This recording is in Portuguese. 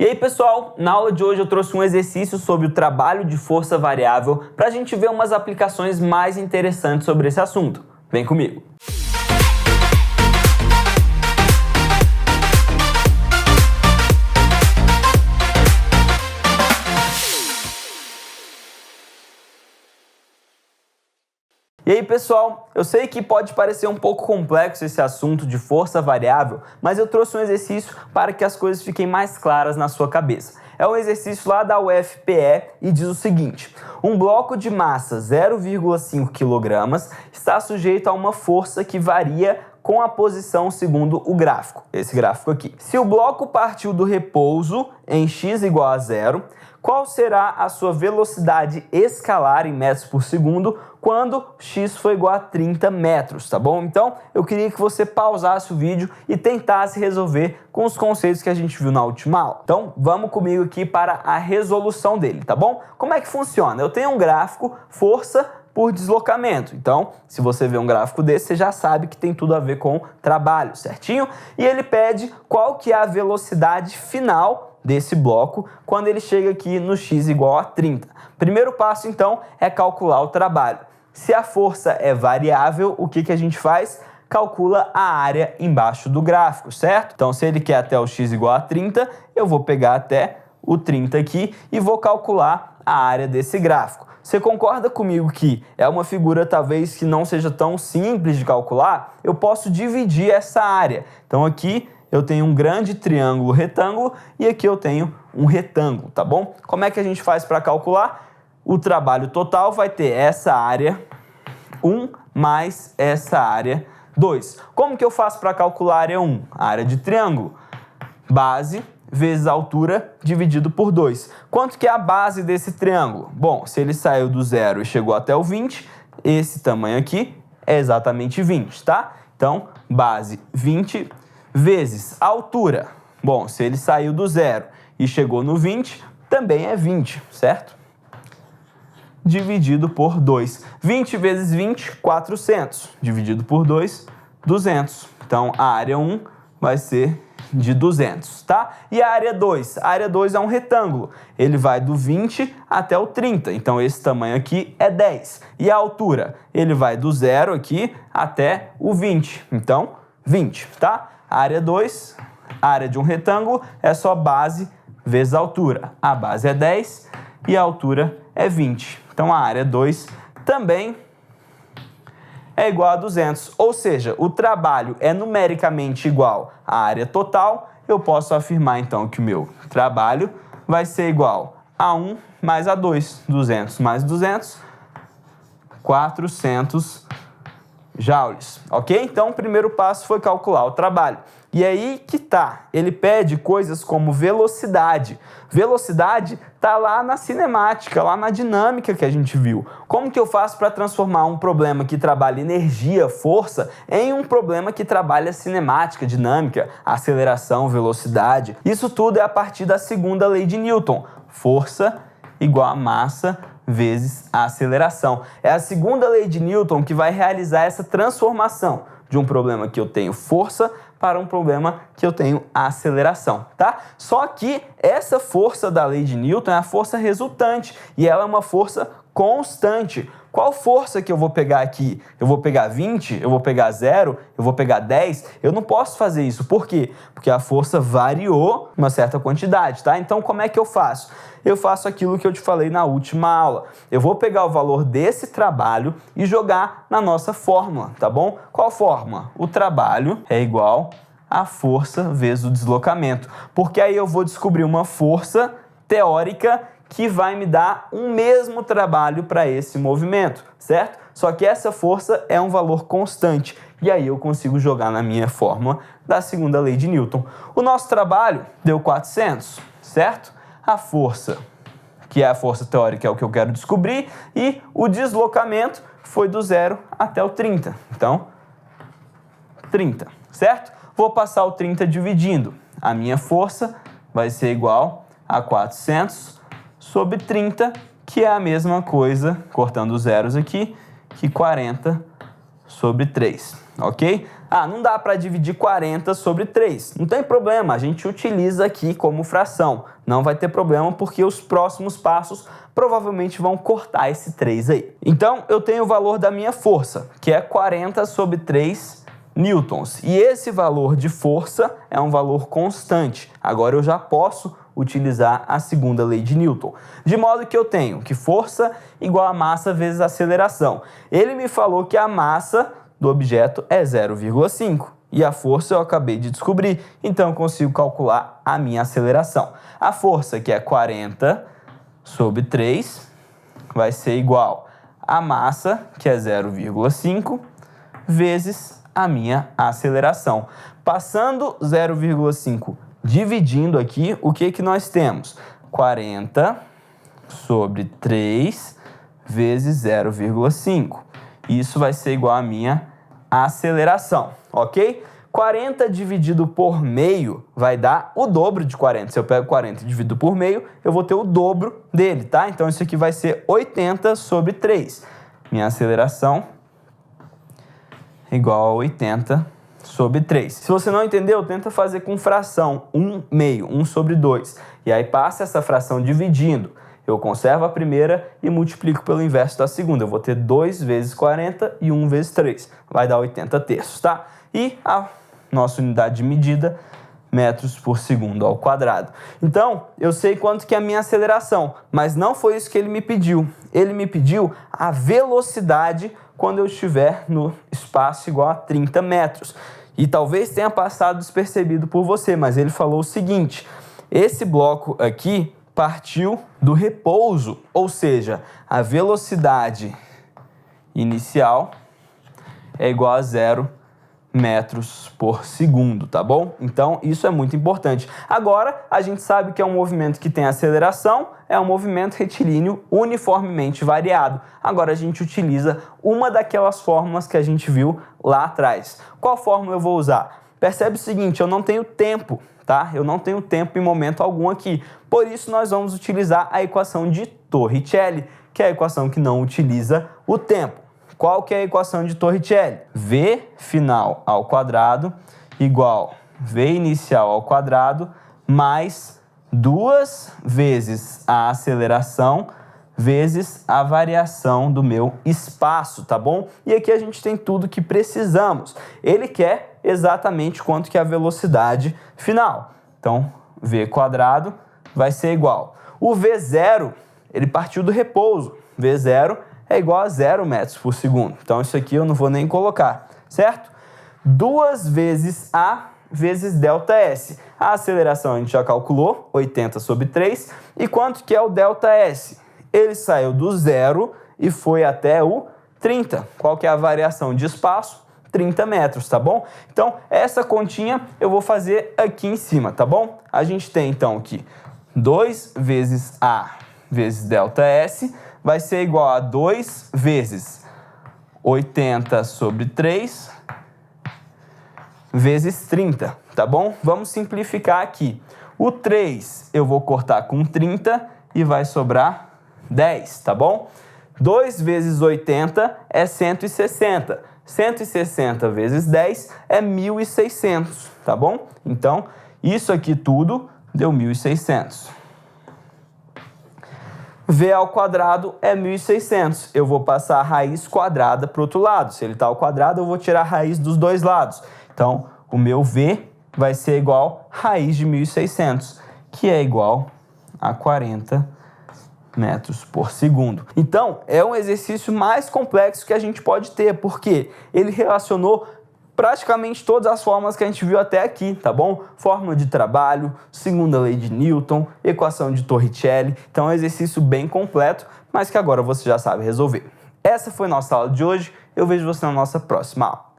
E aí, pessoal, na aula de hoje eu trouxe um exercício sobre o trabalho de força variável para a gente ver umas aplicações mais interessantes sobre esse assunto. Vem comigo! E aí, pessoal, eu sei que pode parecer um pouco complexo esse assunto de força variável, mas eu trouxe um exercício para que as coisas fiquem mais claras na sua cabeça. É um exercício lá da UFPE e diz o seguinte: um bloco de massa 0,5 kg está sujeito a uma força que varia com a posição segundo o gráfico, esse gráfico aqui. Se o bloco partiu do repouso em x igual a 0, qual será a sua velocidade escalar em metros por segundo quando x for igual a 30 metros, tá bom? Então, eu queria que você pausasse o vídeo e tentasse resolver com os conceitos que a gente viu na última aula. Então, vamos comigo aqui para a resolução dele, tá bom? Como é que funciona? Eu tenho um gráfico, força por deslocamento. Então, se você vê um gráfico desse, você já sabe que tem tudo a ver com trabalho, certinho? E ele pede qual que é a velocidade final desse bloco quando ele chega aqui no x igual a 30. Primeiro passo, então, é calcular o trabalho. Se a força é variável, o que a gente faz? Calcula a área embaixo do gráfico, certo? Então, se ele quer até o x igual a 30, eu vou pegar até o 30 aqui e vou calcular a área desse gráfico. Você concorda comigo que é uma figura talvez que não seja tão simples de calcular? Eu posso dividir essa área. Então, aqui eu tenho um grande triângulo retângulo e aqui eu tenho um retângulo, tá bom? Como é que a gente faz para calcular? O trabalho total vai ter essa área 1 mais essa área 2. Como que eu faço para calcular a área 1? A área de triângulo. Base vezes a altura dividido por 2. Quanto que é a base desse triângulo? Bom, se ele saiu do 0 e chegou até o 20, esse tamanho aqui é exatamente 20, tá? Então, base 20 vezes a altura. Bom, se ele saiu do 0 e chegou no 20, também é 20, certo? Dividido por 2. 20 vezes 20, 400. Dividido por 2, 200. Então, a área 1 vai ser de 200, tá? E a área 2? A área 2 é um retângulo. Ele vai do 20 até o 30. Então, esse tamanho aqui é 10. E a altura? Ele vai do 0 aqui até o 20. Então, 20, tá? A área 2, a área de um retângulo, é só base vezes a altura. A base é 10 e a altura é 20. Então, a área 2 também é igual a 200. Ou seja, o trabalho é numericamente igual à área total. Eu posso afirmar, então, que o meu trabalho vai ser igual a 1 mais a 2. 200 mais 200, 400 joules, ok? Então, o primeiro passo foi calcular o trabalho. E aí que tá, ele pede coisas como velocidade. Velocidade tá lá na cinemática, lá na dinâmica que a gente viu. Como que eu faço para transformar um problema que trabalha energia, força, em um problema que trabalha cinemática, dinâmica, aceleração, velocidade? Isso tudo é a partir da segunda lei de Newton. Força igual a massa vezes a aceleração. É a segunda lei de Newton que vai realizar essa transformação de um problema que eu tenho força para um problema que eu tenho aceleração, tá? Só que essa força da lei de Newton é a força resultante e ela é uma força constante. Qual força que eu vou pegar aqui? Eu vou pegar 20? Eu vou pegar 0? Eu vou pegar 10? Eu não posso fazer isso. Por quê? Porque a força variou uma certa quantidade, tá? Então, como é que eu faço? Eu faço aquilo que eu te falei na última aula. Eu vou pegar o valor desse trabalho e jogar na nossa fórmula, tá bom? Qual fórmula? O trabalho é igual a força vezes o deslocamento. Porque aí eu vou descobrir uma força teórica que vai me dar um mesmo trabalho para esse movimento, certo? Só que essa força é um valor constante. E aí eu consigo jogar na minha fórmula da segunda lei de Newton. O nosso trabalho deu 400, certo? A força, que é a força teórica, é o que eu quero descobrir. E o deslocamento foi do 0 até o 30. Então, 30, certo? Vou passar o 30 dividindo. A minha força vai ser igual a 400 sobre 30, que é a mesma coisa, cortando os zeros aqui, que 40 sobre 3, ok? Ah, não dá para dividir 40 sobre 3. Não tem problema, a gente utiliza aqui como fração. Não vai ter problema porque os próximos passos provavelmente vão cortar esse 3 aí. Então, eu tenho o valor da minha força, que é 40 sobre 3 newtons. E esse valor de força é um valor constante. Agora eu já posso utilizar a segunda lei de Newton. De modo que eu tenho que força igual a massa vezes aceleração. Ele me falou que a massa do objeto é 0,5 e a força eu acabei de descobrir, então eu consigo calcular a minha aceleração. A força, que é 40 sobre 3, vai ser igual a massa, que é 0,5, vezes a minha aceleração. Passando 0,5 dividindo aqui, o que nós temos? 40 sobre 3 vezes 0,5. Isso vai ser igual a minha aceleração, ok? 40 dividido por meio vai dar o dobro de 40. Se eu pego 40 e divido por meio, eu vou ter o dobro dele, tá? Então isso aqui vai ser 80 sobre 3. Minha aceleração é igual a 80 sobre 3. Se você não entendeu, tenta fazer com fração, 1 meio, 1 sobre 2. E aí passa essa fração dividindo. Eu conservo a primeira e multiplico pelo inverso da segunda. Eu vou ter 2 vezes 40 e 1 vezes 3. Vai dar 80 terços, tá? E a nossa unidade de medida, metros por segundo ao quadrado. Então, eu sei quanto que é a minha aceleração, mas não foi isso que ele me pediu. Ele me pediu a velocidade quando eu estiver no espaço igual a 30 metros. E talvez tenha passado despercebido por você, mas ele falou o seguinte: esse bloco aqui partiu do repouso, ou seja, a velocidade inicial é igual a 0 metros por segundo, tá bom? Então, isso é muito importante. Agora, a gente sabe que é um movimento que tem aceleração, é um movimento retilíneo uniformemente variado. Agora, a gente utiliza uma daquelas fórmulas que a gente viu lá atrás. Qual fórmula eu vou usar? Percebe o seguinte, eu não tenho tempo, tá? Eu não tenho tempo em momento algum aqui. Por isso, nós vamos utilizar a equação de Torricelli, que é a equação que não utiliza o tempo. Qual que é a equação de Torricelli? V final ao quadrado igual V inicial ao quadrado mais 2 vezes a aceleração vezes a variação do meu espaço, tá bom? E aqui a gente tem tudo que precisamos. Ele quer exatamente quanto que é a velocidade final. Então, V quadrado vai ser igual. O V0, ele partiu do repouso. V0 é igual a 0 metros por segundo. Então, isso aqui eu não vou nem colocar, certo? 2 vezes A vezes ΔS. A aceleração a gente já calculou, 80 sobre 3. E quanto que é o ΔS? Ele saiu do 0 e foi até o 30. Qual que é a variação de espaço? 30 metros, tá bom? Então, essa continha eu vou fazer aqui em cima, tá bom? A gente tem, então, aqui 2 vezes A vezes ΔS vai ser igual a 2 vezes 80 sobre 3 vezes 30, tá bom? Vamos simplificar aqui. O 3 eu vou cortar com 30 e vai sobrar 10, tá bom? 2 vezes 80 é 160. 160 vezes 10 é 1.600, tá bom? Então, isso aqui tudo deu 1.600. V ao quadrado é 1.600. Eu vou passar a raiz quadrada para o outro lado. Se ele está ao quadrado, eu vou tirar a raiz dos dois lados. Então, o meu V vai ser igual a raiz de 1.600, que é igual a 40 metros por segundo. Então, é um exercício mais complexo que a gente pode ter, porque ele relacionou praticamente todas as fórmulas que a gente viu até aqui, tá bom? Fórmula de trabalho, segunda lei de Newton, equação de Torricelli. Então é um exercício bem completo, mas que agora você já sabe resolver. Essa foi a nossa aula de hoje. Eu vejo você na nossa próxima aula.